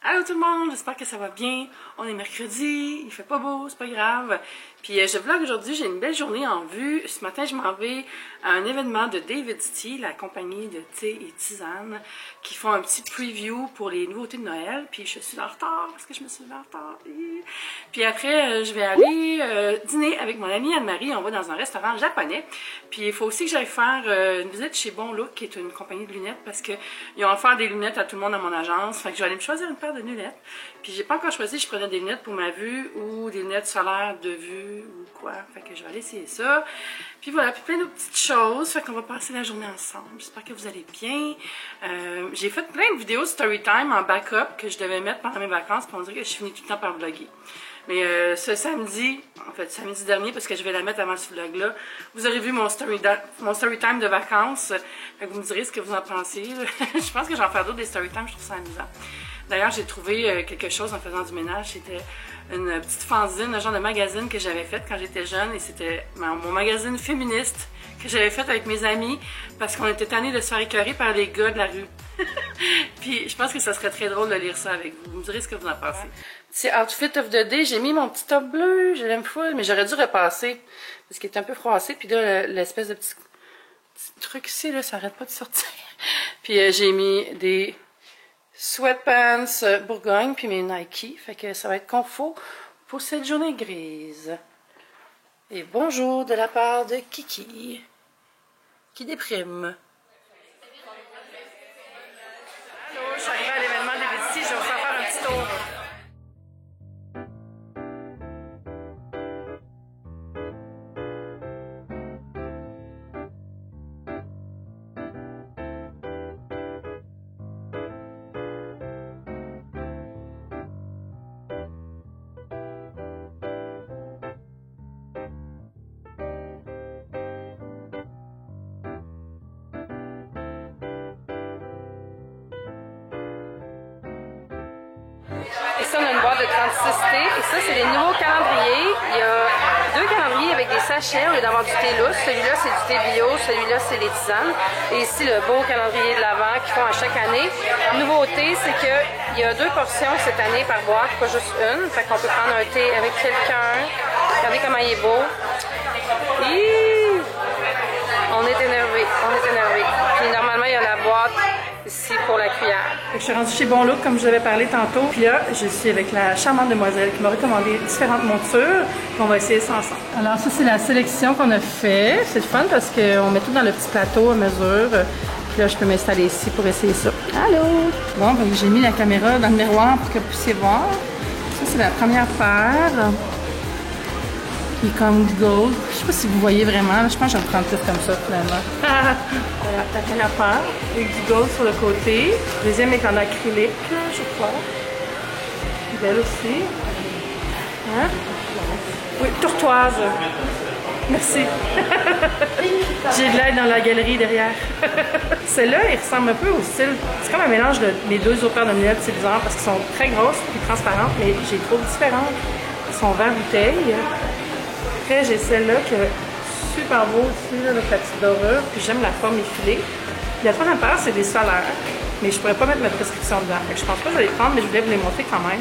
Allô tout le monde, j'espère que ça va bien. On est mercredi, il fait pas beau, c'est pas grave. Puis je vlog aujourd'hui, j'ai une belle journée en vue. Ce matin, je m'en vais à un événement de David's Tea, la compagnie de thé et tisane, qui font un petit preview pour les nouveautés de Noël. Puis je suis en retard parce que je me suis levée en retard. Puis après, je vais aller dîner avec mon amie Anne-Marie. On va dans un restaurant japonais. Puis il faut aussi que j'aille faire une visite chez Bon Look, qui est une compagnie de lunettes, parce qu'ils ont offert des lunettes à tout le monde à mon agence. Fait que je vais aller me choisir une paire de lunettes. Puis j'ai pas encore choisi, je prenais des lunettes pour ma vue ou des lunettes solaires de vue ou quoi. Fait que je vais aller essayer ça. Puis voilà, puis plein de petites choses. Fait qu'on va passer la journée ensemble. J'espère que vous allez bien. J'ai fait plein de vidéos Storytime en backup que je devais mettre pendant mes vacances. Puis on dirait que je finis tout le temps par vlogger. Mais ce samedi, en fait samedi dernier, parce que je vais la mettre avant ce vlog-là, vous aurez vu mon storytime de vacances. Fait que vous me direz ce que vous en pensez. Je pense que j'en fais d'autres des storytime, je trouve ça amusant. D'ailleurs, j'ai trouvé quelque chose en faisant du ménage. C'était une petite fanzine, un genre de magazine que j'avais fait quand j'étais jeune. Et c'était mon magazine féministe que j'avais fait avec mes amis parce qu'on était tannés de se faire écœurer par les gars de la rue. Puis je pense que ça serait très drôle de lire ça avec vous. Vous me direz ce que vous en pensez. Petit outfit of the day, j'ai mis mon petit top bleu, je l'aime full, mais j'aurais dû repasser parce qu'il est un peu froissé. Puis là, l'espèce de petit truc ici, là, ça arrête pas de sortir. Puis j'ai mis des sweatpants Bourgogne, puis mes Nike. Fait que ça va être confort pour cette journée grise. Et bonjour de la part de Kiki, qui déprime. Allô, je suis arrivée à l'événement David's Tea, je vais vous faire un petit tour. Et ça, on a une boîte de 36 thés. Et ça, c'est les nouveaux calendriers. Il y a deux calendriers avec des sachets au lieu d'avoir du thé lousse. Celui-là, c'est du thé bio. Celui-là, c'est les tisanes. Et ici, le beau calendrier de l'Avent qu'ils font à chaque année. Nouveauté, c'est qu'il y a 2 portions cette année par boîte, pas juste une. Fait qu'on peut prendre un thé avec quelqu'un. Regardez comment il est beau. On est énervé. On est énervé. Puis normalement, il y a la boîte ici pour la cuillère. Je suis rendue chez Bon Look, comme je vous avais parlé tantôt. Puis là, je suis avec la charmante demoiselle qui m'a recommandé différentes montures. Puis on va essayer ça ensemble. Alors ça, c'est la sélection qu'on a fait. C'est le fun parce qu'on met tout dans le petit plateau à mesure. Puis là, je peux m'installer ici pour essayer ça. Allô! Bon, ben, j'ai mis la caméra dans le miroir pour que vous puissiez voir. Ça, c'est la première paire. Qui est comme gold. Je sais pas si vous voyez vraiment. Je pense que je vais me prendre tout comme ça, finalement. Voilà, la première paire. Avec du gold sur le côté. Deuxième est en acrylique, je crois. Belle aussi. Hein? Oui, turquoise. Merci. J'ai de l'aide dans la galerie derrière. Celle-là, il ressemble un peu au style. C'est comme un mélange de mes deux autres paires de lunettes, c'est bizarre parce qu'elles sont très grosses et transparentes, mais j'ai trouvé différentes. Elles sont vert bouteille. Après, j'ai celle-là qui est super beau aussi, là, avec la petite dorure. Puis j'aime la forme effilée. Puis la troisième paire, c'est des solaires. Mais je pourrais pas mettre ma prescription dedans. Fait que je pense pas que je vais les prendre, mais je voulais vous les montrer quand même.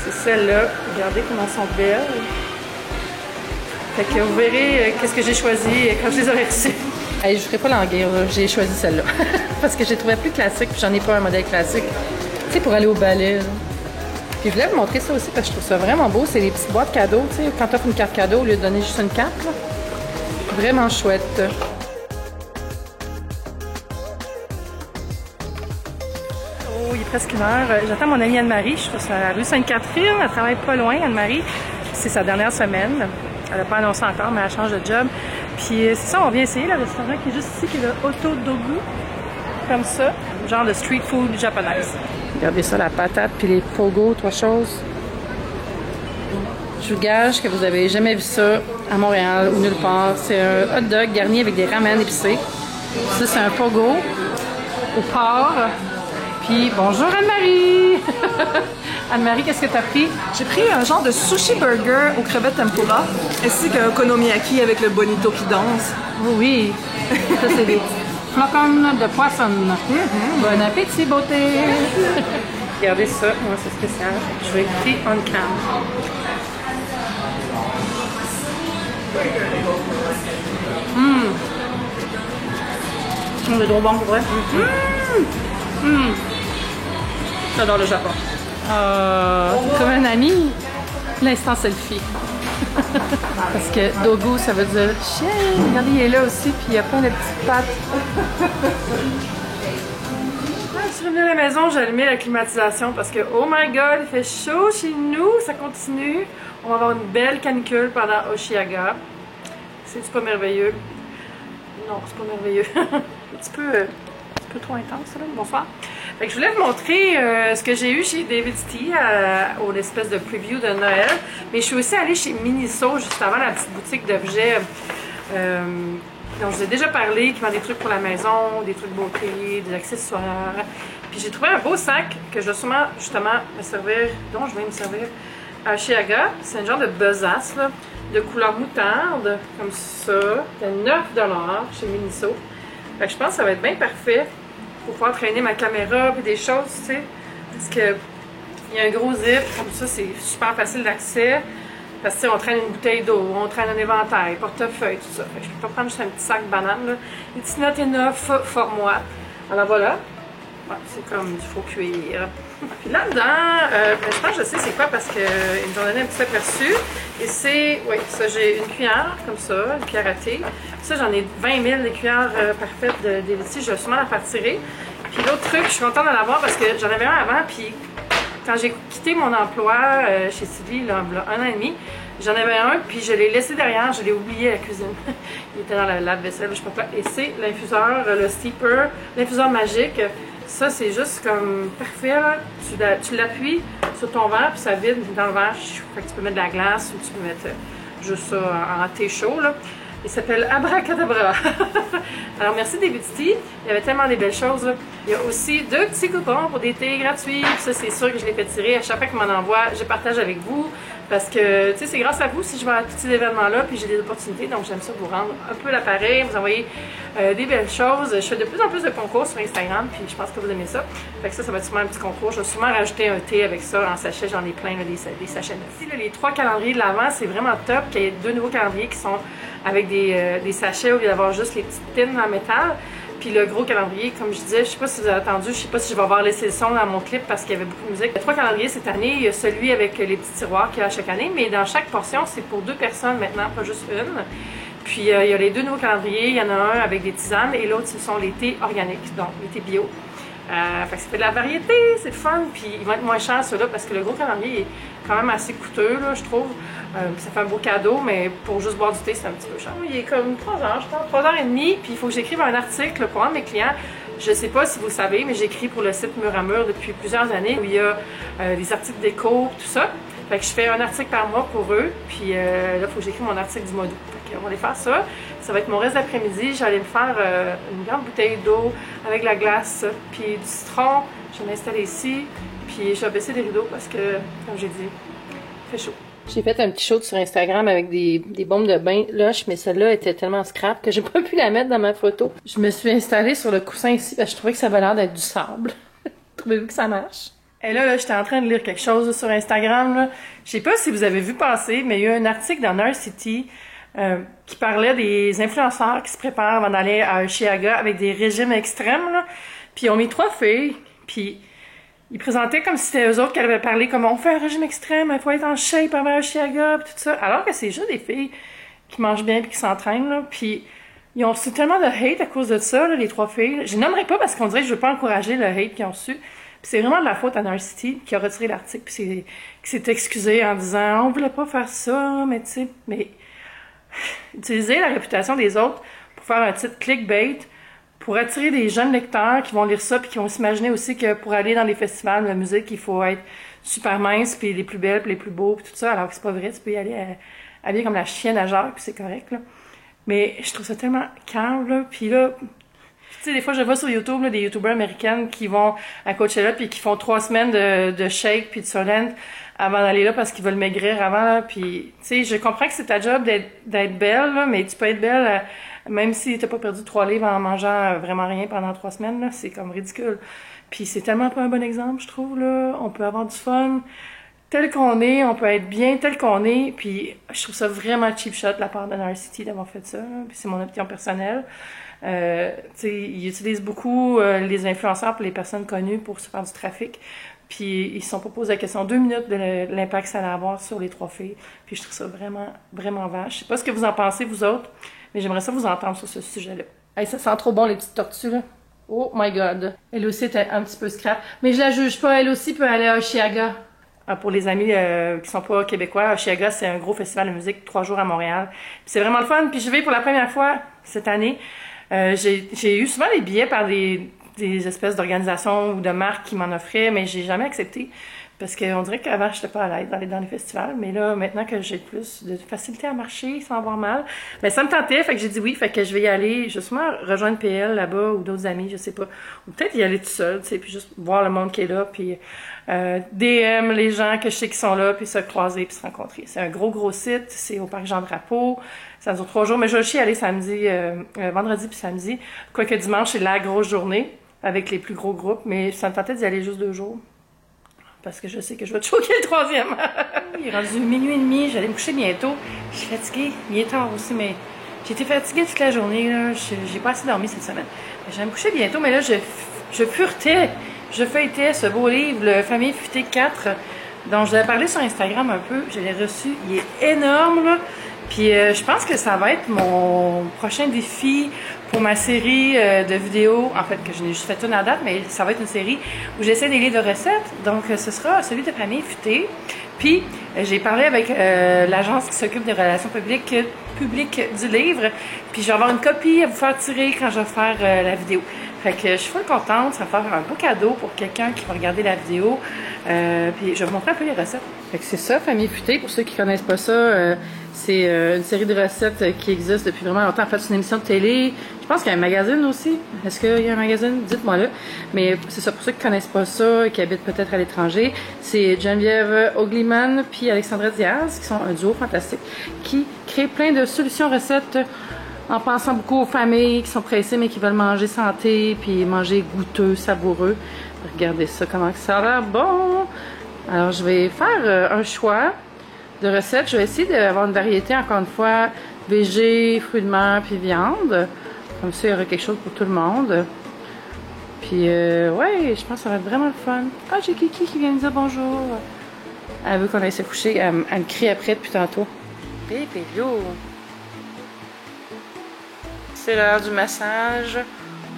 C'est celle-là. Regardez comment elles sont belles. Fait que vous verrez qu'est-ce que j'ai choisi quand je les aurai reçues. Hey, je ferai pas l'anguille, j'ai choisi celle-là. Parce que je les trouvais plus classiques, puis j'en ai pas un modèle classique. Tu sais, pour aller au ballet. Là. Puis je voulais vous montrer ça aussi parce que je trouve ça vraiment beau. C'est les petites boîtes cadeaux, tu sais, quand tu offres une carte cadeau au lieu de donner juste une carte. Là. Vraiment chouette. Oh, il est presque 1h. J'attends mon amie Anne-Marie. Je suis sur la rue Sainte-Catherine. Elle travaille pas loin, Anne-Marie. C'est sa dernière semaine. Elle n'a pas annoncé encore, mais elle change de job. Puis c'est ça, on vient essayer le restaurant qui est juste ici, qui est le Otodogu. Comme ça. Genre de street food japonaise. Regardez ça, la patate puis les pogo, 3 choses. Je vous gage que vous avez jamais vu ça à Montréal ou nulle part. C'est un hot dog garni avec des ramen épicés. Ça, c'est un pogo au porc. Puis, bonjour Anne-Marie! Anne-Marie, qu'est-ce que tu as pris? J'ai pris un genre de sushi burger aux crevettes tempura, ainsi qu'un okonomiyaki avec le bonito qui danse. Oui, ça c'est des flocons de poisson. Bon appétit, beauté! regardez ça, moi c'est spécial. Je vais écouter on cam. C'est trop bon pour vrai. J'adore le Japon. Comme un ami, l'instant selfie. Parce que dogu, ça veut dire chien. Regardez, il est là aussi, puis il y a plein de petites pattes. Je suis revenue à la maison, j'ai allumé la climatisation parce que, oh my god, il fait chaud chez nous, ça continue. On va avoir une belle canicule pendant Oshiaga. C'est pas merveilleux? Non, c'est pas merveilleux. un petit peu trop intense, là. Bonsoir. Fait que je voulais vous montrer ce que j'ai eu chez David's Tea au espèce de preview de Noël. Mais je suis aussi allée chez Miniso juste avant, la petite boutique d'objets dont je vous ai déjà parlé, qui vend des trucs pour la maison, des trucs de beauté, des accessoires. Puis j'ai trouvé un beau sac que je vais sûrement justement me servir, dont je vais me servir à Oshiaga. C'est un genre de besace là, de couleur moutarde, comme ça. C'est 9 $ chez Miniso. Fait que je pense que ça va être bien parfait pour pouvoir traîner ma caméra et des choses, tu sais. Parce que il y a un gros zip, comme ça, c'est super facile d'accès. Parce que on traîne une bouteille d'eau, on traîne un éventail, portefeuille, tout ça. Fait que je peux pas prendre juste un petit sac banane, là. Les petites notes enough formois. Alors voilà. Ouais, c'est comme du faux cuir. Puis là-dedans, je pense que je sais c'est quoi parce qu'ils nous ont donné un petit aperçu. Et c'est, oui, ça j'ai une cuillère comme ça, une cuillère à thé. Ça j'en ai 20 000 des cuillères parfaites de David's. Je vais sûrement la faire tirer. Puis l'autre truc, je suis contente de l'avoir parce que j'en avais un avant. Puis quand j'ai quitté mon emploi chez Sylvie, là, il y a 1 an et demi, j'en avais un, puis je l'ai laissé derrière, je l'ai oublié à la cuisine. Il était dans la lave-vaisselle, je sais pas quoi. Et c'est l'infuseur, le steeper, l'infuseur magique. Ça, c'est juste comme parfait, là. Tu l'appuies sur ton verre, puis ça vide dans le verre. Fait que tu peux mettre de la glace ou tu peux mettre juste ça en thé chaud, là. Il s'appelle Abracadabra. Alors, merci David's Tea. Il y avait tellement des belles choses, là. Il y a aussi 2 petits coupons pour des thés gratuits. Puis ça, c'est sûr que je les fais tirer. À chaque fois qu'il m'en envoie, je partage avec vous. Parce que, tu sais, c'est grâce à vous si je vais à tous ces événements-là, puis j'ai des opportunités. Donc, j'aime ça vous rendre un peu l'appareil, vous envoyer des belles choses. Je fais de plus en plus de concours sur Instagram, puis je pense que vous aimez ça. Fait que ça va être sûrement un petit concours. Je vais sûrement rajouter un thé avec ça en sachet. J'en ai plein, là, des sachets neufs. Ici, là, les 3 calendriers de l'Avent, c'est vraiment top qu'il y ait 2 nouveaux calendriers qui sont avec des sachets au lieu d'avoir juste les petites pins en métal. Puis le gros calendrier, comme je disais, je sais pas si vous avez entendu, je sais pas si je vais avoir laissé le son dans mon clip parce qu'il y avait beaucoup de musique. Il y a 3 calendriers cette année, il y a celui avec les petits tiroirs qu'il y a chaque année, mais dans chaque portion, c'est pour 2 personnes maintenant, pas juste une. Puis il y a les 2 nouveaux calendriers, il y en a un avec des tisanes et l'autre, ce sont les thés organiques, donc les thés bio. Fait que ça fait de la variété, c'est le fun, puis ils vont être moins chers ceux-là parce que le gros calendrier est quand même assez coûteux, là, je trouve. Ça fait un beau cadeau, mais pour juste boire du thé, c'est un petit peu cher. Il est comme 3 heures, je pense, 3 heures et demie, puis il faut que j'écrive un article pour un de mes clients. Je sais pas si vous savez, mais j'écris pour le site Mur à Mur depuis plusieurs années où il y a des articles déco, tout ça. Fait que je fais un article par mois pour eux, puis là, il faut que j'écrive mon article du mois d'août. Fait qu'on va aller faire ça. Ça va être mon reste d'après-midi. J'allais me faire une grande bouteille d'eau avec de la glace, puis du citron. Je vais m'installer ici, puis je vais baisser les rideaux parce que, comme j'ai dit, il fait chaud. J'ai fait un petit show sur Instagram avec des bombes de bain lush, mais celle-là était tellement scrap que j'ai pas pu la mettre dans ma photo. Je me suis installée sur le coussin ici parce que je trouvais que ça avait l'air d'être du sable. Trouvez-vous que ça marche? Et là, j'étais en train de lire quelque chose sur Instagram. Là. Je sais pas si vous avez vu passer, mais il y a eu un article dans Nurse City qui parlait des influenceurs qui se préparent avant d'aller à Oshiaga avec des régimes extrêmes. Là. Puis ils ont mis 3 filles, puis ils présentaient comme si c'était eux autres qui avaient parlé comme on fait un régime extrême, il faut être en shape avant Oshiaga, puis tout ça. Alors que c'est juste des filles qui mangent bien et qui s'entraînent. Là. Puis ils ont reçu tellement de hate à cause de ça, là, les 3 filles. Je les nommerai pas parce qu'on dirait que je veux pas encourager le hate qu'ils ont reçu. Puis c'est vraiment de la faute à Nurse City qui a retiré l'article puis qui s'est excusé en disant on voulait pas faire ça, mais tu sais, mais utiliser la réputation des autres pour faire un titre clickbait, pour attirer des jeunes lecteurs qui vont lire ça puis qui vont s'imaginer aussi que pour aller dans les festivals de musique, il faut être super mince puis les plus belles puis les plus beaux puis tout ça, alors que c'est pas vrai, tu peux y aller habillé comme la chienne à Jacques puis c'est correct là. Mais je trouve ça tellement calme là, puis là tu sais, des fois, je vois sur YouTube là, des youtubeurs américaines qui vont à Coachella puis qui font 3 semaines de shake puis de Solent avant d'aller là parce qu'ils veulent maigrir avant. Là, puis, tu sais, je comprends que c'est ta job d'être belle, là, mais tu peux être belle même si t'as pas perdu 3 livres en mangeant vraiment rien pendant 3 semaines. Là, c'est comme ridicule. Puis c'est tellement pas un bon exemple, je trouve, là. On peut avoir du fun tel qu'on est, on peut être bien tel qu'on est, puis je trouve ça vraiment cheap shot de la part de Narcity d'avoir fait ça, là. Puis c'est mon opinion personnelle. Tu sais, ils utilisent beaucoup les influenceurs pour les personnes connues pour se faire du trafic. Puis ils se sont pas posé la question 2 minutes de l'impact que ça allait avoir sur les 3 filles. Puis je trouve ça vraiment, vraiment vache. Je sais pas ce que vous en pensez, vous autres, mais j'aimerais ça vous entendre sur ce sujet-là. Hey, ça sent trop bon, les petites tortues, là. Oh my God. Elle aussi était un petit peu scrap. Mais je la juge pas, elle aussi peut aller à Osheaga. Pour les amis qui sont pas québécois, Osheaga, c'est un gros festival de musique, 3 jours à Montréal. Puis c'est vraiment le fun. Puis je vais pour la première fois cette année. J'ai eu souvent des billets par des espèces d'organisations ou de marques qui m'en offraient, mais j'ai jamais accepté. Parce qu'on dirait qu'avant, j'étais pas à l'aise d'aller dans les festivals. Mais là, maintenant que j'ai plus de facilité à marcher sans avoir mal, ben ça me tentait, fait que j'ai dit oui. Fait que je vais y aller, justement, rejoindre PL là-bas ou d'autres amis, je sais pas. Ou peut-être y aller tout seul, tu sais, puis juste voir le monde qui est là, puis DM les gens que je sais qui sont là, puis se croiser, puis se rencontrer. C'est un gros site, c'est au Parc Jean-Drapeau. Ça dure 3 jours, mais je vais aussi aller samedi, vendredi puis samedi. Quoique dimanche, c'est la grosse journée avec les plus gros groupes, mais ça me tentait d'y aller juste 2 jours. Parce que je sais que je vais te choquer le 3e. Il est rendu minuit et demi, j'allais me coucher bientôt. Je suis fatiguée, il est tard aussi, mais j'ai été fatiguée toute la journée, là. J'ai pas assez dormi cette semaine. J'allais me coucher bientôt, mais là, je feuilletais ce beau livre, le Famille Futée 4, dont je vous avais parlé sur Instagram un peu. Je l'ai reçu, il est énorme, là. Puis je pense que ça va être mon prochain défi pour ma série de vidéos, en fait, que je n'ai juste fait une à date, mais ça va être une série où j'essaie des livres de recettes. Donc, ce sera celui de Famille Futée. Puis, j'ai parlé avec l'agence qui s'occupe des relations publiques du livre. Puis, je vais avoir une copie à vous faire tirer quand je vais faire la vidéo. Fait que je suis full contente, ça va faire un beau cadeau pour quelqu'un qui va regarder la vidéo. Puis, je vais vous montrer un peu les recettes. Fait que c'est ça, Famille Futée, pour ceux qui connaissent pas ça. C'est une série de recettes qui existe depuis vraiment longtemps. En fait, c'est une émission de télé. Je pense qu'il y a un magazine aussi. Est-ce qu'il y a un magazine? Dites-moi là. Mais c'est ça, pour ceux qui connaissent pas ça et qui habitent peut-être à l'étranger, c'est Geneviève Ogliman puis Alexandra Diaz, qui sont un duo fantastique, qui crée plein de solutions recettes en pensant beaucoup aux familles qui sont pressées mais qui veulent manger santé puis manger goûteux, savoureux. Regardez ça, comment ça a l'air bon! Alors, je vais faire un choix de recettes. Je vais essayer d'avoir une variété, encore une fois, végé, fruits de mer, puis viande. Comme ça, il y aura quelque chose pour tout le monde. Puis, ouais, je pense que ça va être vraiment le fun. Ah, j'ai Kiki qui vient me dire bonjour. Elle veut qu'on aille se coucher. Elle me crie après depuis tantôt. Pépélo. C'est l'heure du massage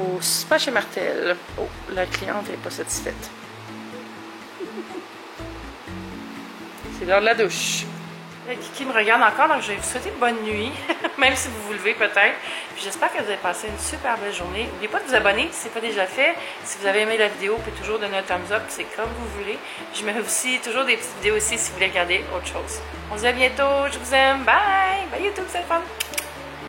au spa chez Martel. Oh, la cliente n'est pas satisfaite. C'est l'heure de la douche. Kiki me regarde encore, donc je vais vous souhaiter bonne nuit, même si vous vous levez peut-être. Puis j'espère que vous avez passé une super belle journée. N'oubliez pas de vous abonner si ce n'est pas déjà fait. Si vous avez aimé la vidéo, vous pouvez toujours donner un thumbs up, c'est comme vous voulez. Je mets aussi toujours des petites vidéos aussi si vous voulez regarder autre chose. On se dit à bientôt, je vous aime, bye! Bye YouTube, c'est le fun!